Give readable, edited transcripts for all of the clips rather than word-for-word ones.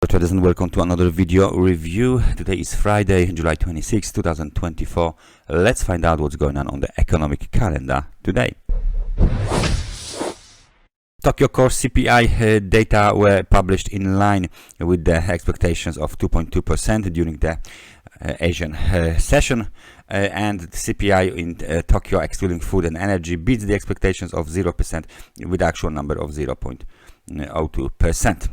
Traders, and welcome to another video review. Today is Friday, July 26, 2024. Let's find out what's going on the economic calendar today. Tokyo core CPI data were published in line with the expectations of 2.2% during the Asian session, and the CPI in Tokyo, excluding food and energy, beats the expectations of 0% with the actual number of 0.02%.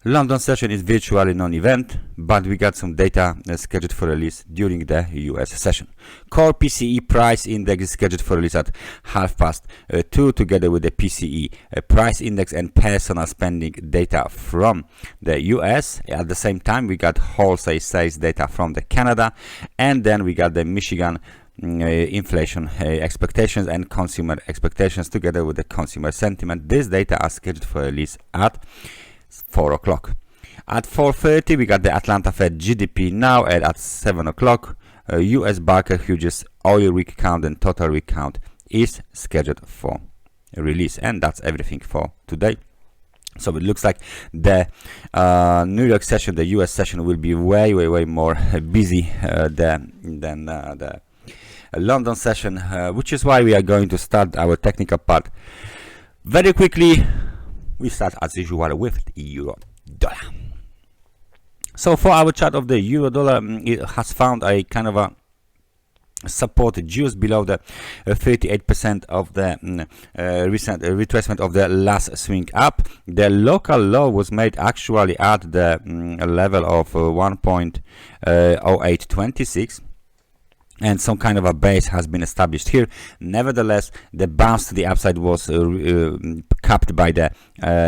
London session is virtually non-event, but we got some data scheduled for release during the US session. Core PCE price index is scheduled for release at 2:30 together with the PCE price index and personal spending data from the US. At the same time, we got wholesale sales data from the Canada, and then we got the Michigan inflation expectations and consumer expectations together with the consumer sentiment. This data are scheduled for release at 4 o'clock. At 4:30 we got the Atlanta Fed GDP now, and at 7 o'clock US Barker Hughes oil rig count and total rig count is scheduled for release. And that's everything for today. So it looks like the New York session, the US session, will be way more busy than the London session, which is why we are going to start our technical part very quickly. We start as usual with euro dollar. So for our chart of the euro dollar, it has found a kind of a support just below the 38% of the recent retracement of the last swing up. The local low was made actually at the level of 1.0826. And some kind of a base has been established here. Nevertheless, the bounce to the upside was capped by the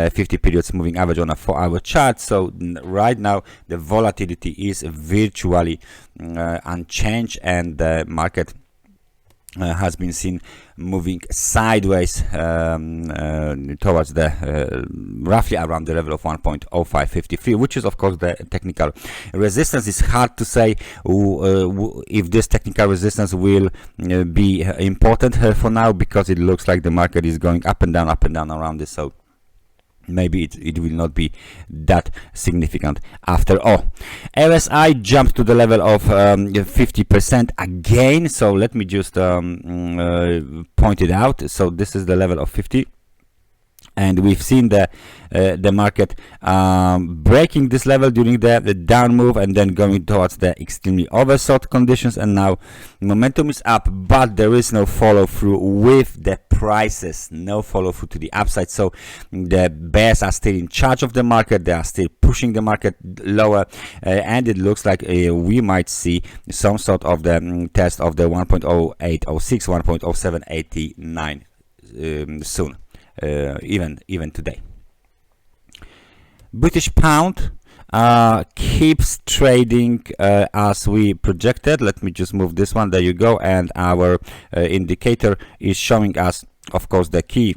50 periods moving average on a 4-hour chart. So right now the volatility is virtually unchanged, and the market has been seen moving sideways towards the roughly around the level of 1.0553, which is of course the technical resistance. It's hard to say if this technical resistance will be important for now, because it looks like the market is going up and down around this. So maybe it will not be that significant after all. RSI jumped to the level of 50% again. So let me just point it out. So this is the level of 50. And we've seen the market breaking this level during the down move and then going towards the extremely oversold conditions, and now momentum is up, but there is no follow through with the prices, no follow through to the upside. So the bears are still in charge of the market, they are still pushing the market lower, and it looks like we might see some sort of the test of the 1.0806, 1.0789 soon. Even today. British pound keeps trading as we projected. Let me just move this one. There you go. And our indicator is showing us, of course, the key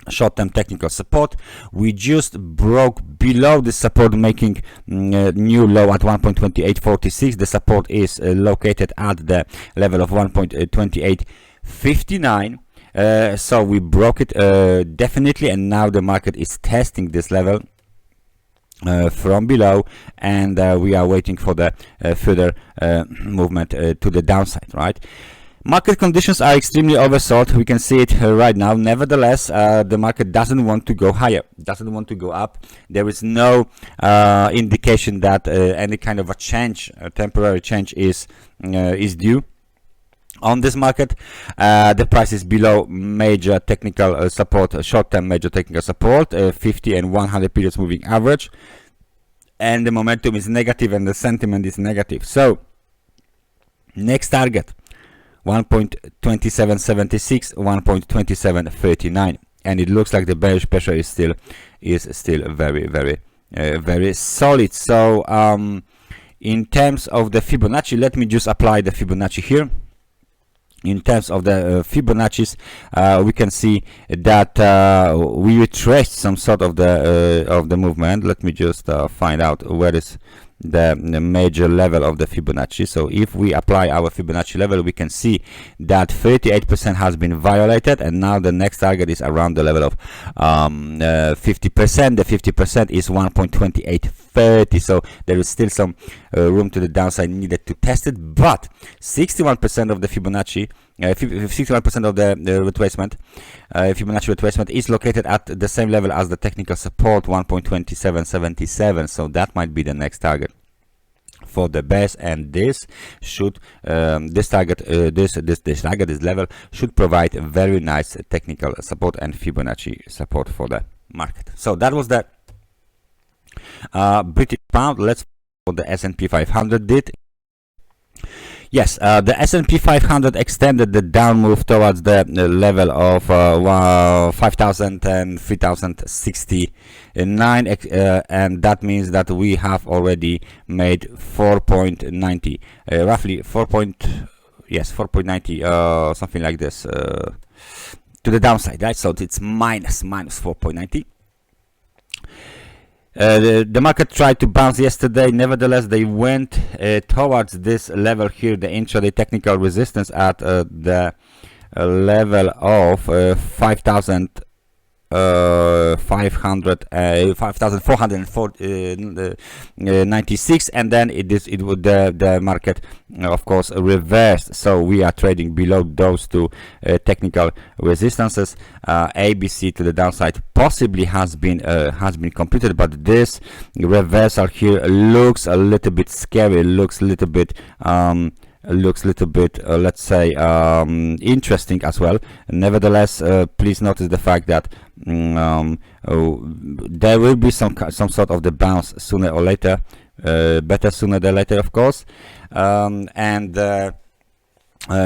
short-term technical support. We just broke below the support, making new low at 1.2846. The support is located at the level of 1.2859. So we broke it definitely, and now the market is testing this level from below, and we are waiting for the further movement to the downside, right? Market conditions are extremely oversold. We can see it right now. Nevertheless, the market doesn't want to go higher, doesn't want to go up. There is no indication that any kind of a change, a temporary change, is due on this market. The price is below major technical support, short-term major technical support, 50 and 100 periods moving average, and the momentum is negative and the sentiment is negative. So next target 1.2776, 1.2739, and it looks like the bearish pressure is still very solid. So in terms of the Fibonacci, let me just apply the Fibonacci here. In terms of the Fibonacci's, we can see that we retraced some sort of the movement. Let me just find out where is the major level of the Fibonacci. So if we apply our Fibonacci level, we can see that 38% has been violated, and now the next target is around the level of 50%. The 50% is 1.2830, so there is still some room to the downside needed to test it, but 61% of the Fibonacci 61% of the retracement, Fibonacci retracement, is located at the same level as the technical support, 1.2777. So that might be the next target for the base, and this should this level should provide a very nice technical support and Fibonacci support for the market. So that was the British pound. Let's see what the S&P 500 did. Yes, the S&P 500 extended the down move towards the level of 5,000 and 3,069, and that means that we have already made 4.90, roughly 4.90, something like this, to the downside, right? So it's minus 4.90. The market tried to bounce yesterday. Nevertheless, they went towards this level here, the intraday technical resistance at the level of 5,496, and then it would the market of course reversed. So we are trading below those two technical resistances. ABC to the downside possibly has been completed, but this reversal here looks a little bit scary, looks a little bit let's say interesting as well. Nevertheless, please notice the fact that there will be some sort of the bounce sooner or later, better sooner than later, of course, and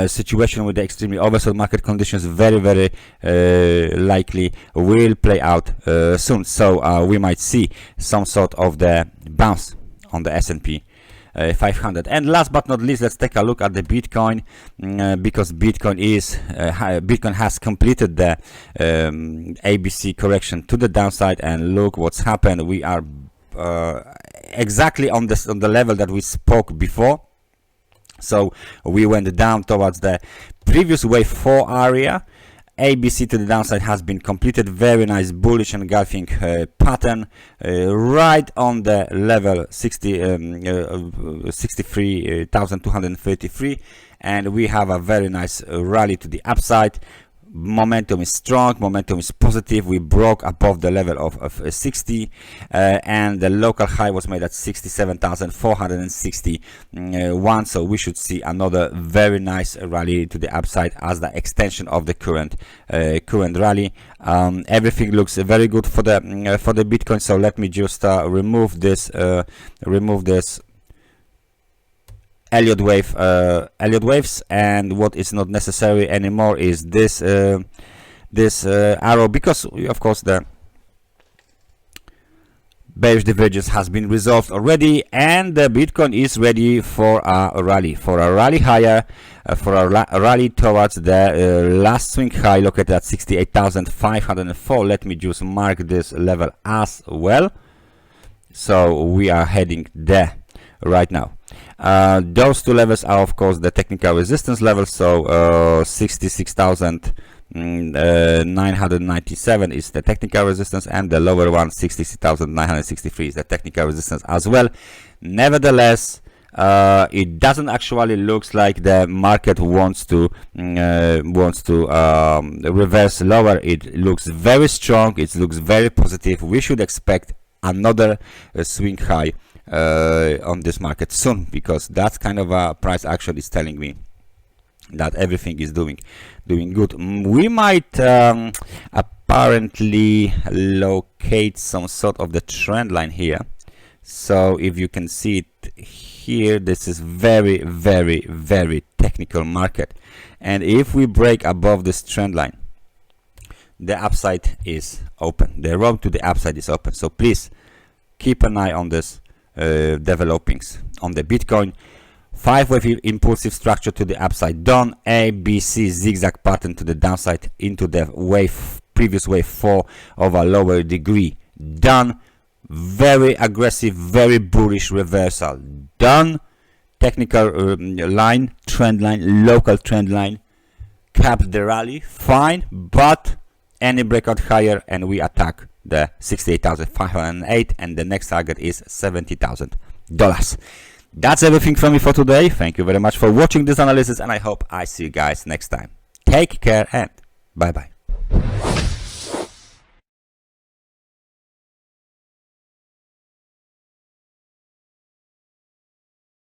situation with the extremely oversold market conditions very likely will play out soon. So we might see some sort of the bounce on the S&P 500. And last but not least, let's take a look at the Bitcoin, because Bitcoin has completed the ABC correction to the downside, and look what's happened. We are exactly on the level that we spoke before. So we went down towards the previous wave 4 area. ABC to the downside has been completed. Very nice bullish engulfing pattern right on the level 63,233, and we have a very nice rally to the upside. Momentum is strong, momentum is positive. We broke above the level of 60, and the local high was made at 67,461. So we should see another very nice rally to the upside as the extension of the current rally. Everything looks very good for the Bitcoin. So let me just remove this Elliott waves, and what is not necessary anymore is this arrow, because of course the bearish divergence has been resolved already, and the Bitcoin is ready for a rally higher, for a rally towards the last swing high located at 68,504. Let me just mark this level as well. So we are heading there right now. Those two levels are of course the technical resistance levels. So 66,997 is the technical resistance, and the lower one 66,963 is the technical resistance as well. Nevertheless, it doesn't actually looks like the market wants to reverse lower. It looks very strong, it looks very positive. We should expect another swing high on this market soon, because that's kind of a price action is telling me that everything is doing good. We might apparently locate some sort of the trend line here. So if you can see it here, this is very technical market, and if we break above this trend line, the upside is open, the road to the upside is open. So please keep an eye on this developings on the Bitcoin. 5-wave impulsive structure to the upside done, ABC zigzag pattern to the downside into the previous wave 4 of a lower degree done. very aggressive, very bullish reversal done. Technical line, trend line, local trend line capped the rally, fine, but any breakout higher and we attack the 68,508 and the next target is $70,000. That's everything from me for today. Thank you very much for watching this analysis and I hope I see you guys next time. Take care and bye bye.